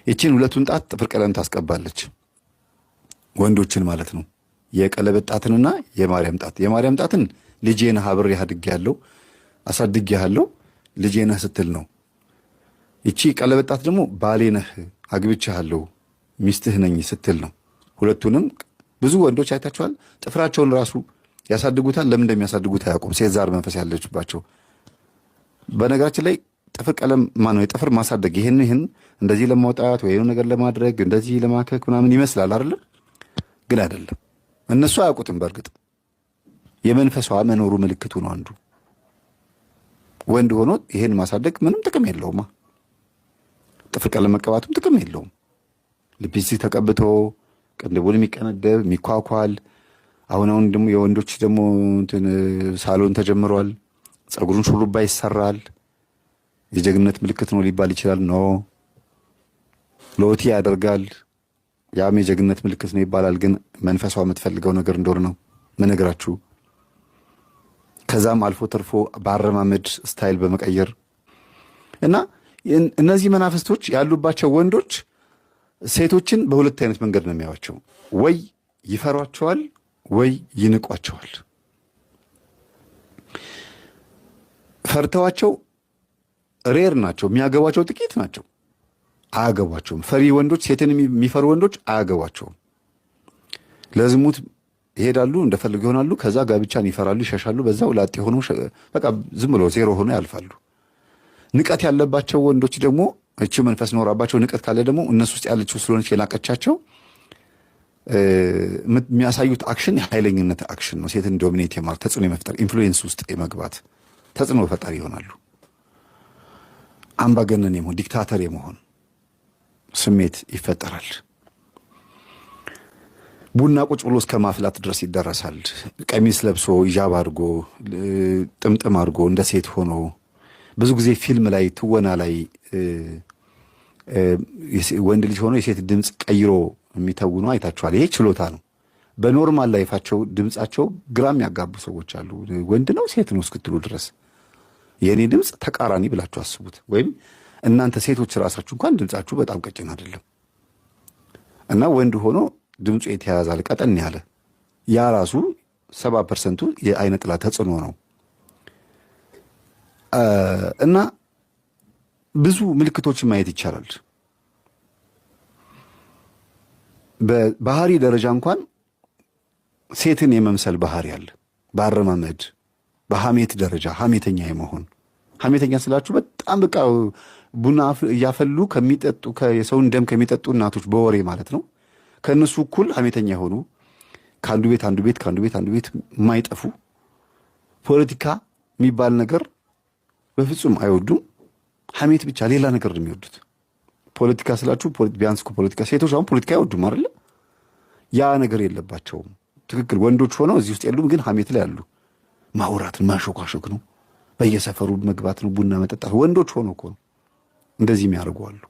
እቺን ሁለቱን ጣት ጥፍር ቀለም ታስቀባለች። ወንዶችን ማለት ነው። የቀለበት ጣትንና የማርያም ጣት። የማርያም ጣትን ልጄ ነህ አብሬህ አድጌያለሁ አሳድጌያለሁ ልጄ ነህ ስትል ነው። እቺ ቀለበት ጣት ደግሞ ባሌ ነህ አግብቼሃለሁ ሚስትህ ነኝ ስትል ነው። ሁለቱንም ብዙ ወንዶች አይታችኋል። ጥፍራቸውን ራሱ ያሳድጉታል። ለምን እንደሚያሳድጉት አያውቁም። ሴት ዛር መንፈስ ያለችባቸው። በነገራችን ላይ ጥፍር ቀለም ማነው የጥፍር ማሳደግ ይህን እንደዚህ ለማውጣት ወይ ነገር ለማድረግ እንደዚህ ለማከክ ምናምን ይመስላል አይደል? ግን አይደለም። እነሱ አያውቁትም። በእርግጥ የመንፈሷ መኖሩ ምልክቱ ነው አንዱ። ወንድ ሆኖ ይሄን ማሳደግ ምንም ጥቅም የለውም። ጥፍር ቀለም መቀባቱም ጥቅም የለውም። ሊፕስቲክ ተቀብቶ ቅንድቡን የሚቀነደብ የሚኳኳል። አሁን ደግሞ የወንዶች ደግሞ እንትን ሳሎን ተጀምሯል። ጸጉሩን ሹሩባ ይሰራል። የጀግንነት ምልክት ነው ሊባል ይችላል። ኖ ሎቲ ያደርጋል። ያም የጀግንነት ምልክት ነው ይባላል። ግን መንፈሷ የምትፈልገው ነገር እንደሆነ ነው መነግራችሁ። ከዛም አልፎ ተርፎ በአረማመድ ስታይል በመቀየር እና እነዚህ መናፍስቶች ያሉባቸው ወንዶች ሴቶችን በሁለት አይነት መንገድ ነው የሚያዩዋቸው። ወይ ይፈሯቸዋል ወይ ይንቋቸዋል። ፈርተዋቸው ሬር ናቸው። የሚያገቧቸው ጥቂት ናቸው። አያገቧቸውም። ፈሪ ወንዶች፣ ሴትን የሚፈሩ ወንዶች አያገቧቸውም። ለዝሙት ይሄዳሉ፣ እንደፈልጉ ይሆናሉ። ከዛ ጋብቻን ይፈራሉ፣ ይሸሻሉ። በዛው ላጤ ሆነው በቃ ዝም ብሎ ዜሮ ሆነው ያልፋሉ። ንቀት ያለባቸው ወንዶች ደግሞ እቺ መንፈስ ኖራባቸው ንቀት ካለ ደግሞ እነሱ ውስጥ ያለችው ስለሆነች የላቀቻቸው የሚያሳዩት አክሽን የኃይለኝነት አክሽን ነው። ሴትን ዶሚኔት የማድረግ ተጽዕኖ የመፍጠር ኢንፍሉዌንስ ውስጥ የመግባት ተጽዕኖ ፈጣሪ ይሆናሉ። አምባገነን የመሆን ዲክታተር የመሆን ስሜት ይፈጠራል። ቡና ቁጭ ብሎ እስከ ማፍላት ድረስ ይደረሳል። ቀሚስ ለብሶ ሂጃብ አድርጎ ጥምጥም አድርጎ እንደ ሴት ሆኖ ብዙ ጊዜ ፊልም ላይ ትወና ላይ ወንድ ልጅ ሆኖ የሴት ድምፅ ቀይሮ የሚተውኑ አይታችኋል። ይሄ ችሎታ ነው። በኖርማል ላይፋቸው ድምፃቸው ግራም ያጋቡ ሰዎች አሉ። ወንድ ነው ሴት ነው እስክትሉ ድረስ የእኔ ድምፅ ተቃራኒ ብላችሁ አስቡት። ወይም እናንተ ሴቶች ራሳችሁ እንኳን ድምፃችሁ በጣም ቀጭን አይደለም እና ወንድ ሆኖ ድምፁ የተያዛል ቀጠን ያለ ያ ራሱ 70% የአይነ ጥላ ተጽዕኖ ነው። እና ብዙ ምልክቶችን ማየት ይቻላል። በባህሪ ደረጃ እንኳን ሴትን የመምሰል ባህሪ አለ። በአረማመድ በሐሜት ደረጃ ሐሜተኛ የመሆን ሐሜተኛ ስላችሁ በጣም በቃ ቡና እያፈሉ ከሚጠጡ የሰውን ደም ከሚጠጡ እናቶች በወሬ ማለት ነው። ከእነሱ እኩል ሐሜተኛ የሆኑ ከአንዱ ቤት አንዱ ቤት ከአንዱ ቤት አንዱ ቤት የማይጠፉ ፖለቲካ የሚባል ነገር በፍጹም አይወዱም። ሐሜት ብቻ ሌላ ነገር ነው የሚወዱት። ፖለቲካ ስላችሁ ቢያንስ ፖለቲካ ሴቶች አሁን ፖለቲካ አይወዱም አይደለ? ያ ነገር የለባቸውም። ትክክል ወንዶች ሆነው እዚህ ውስጥ የሉም፣ ግን ሐሜት ላይ ያሉ ማውራት ማሾካሾክ ነው። በየሰፈሩ መግባት ነው፣ ቡና መጠጣት። ወንዶች ሆነው እኮ ነው እንደዚህ የሚያደርጉ አሉ።